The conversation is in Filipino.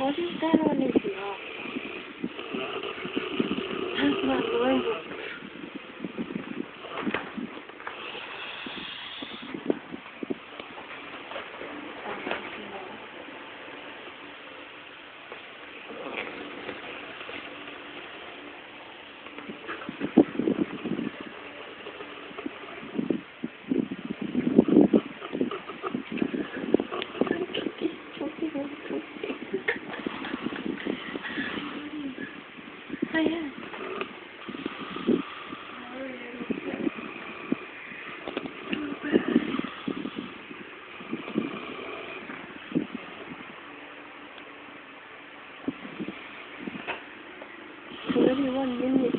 What is that on his yacht? That's not normal. Oh, yeah. So 31 minutes.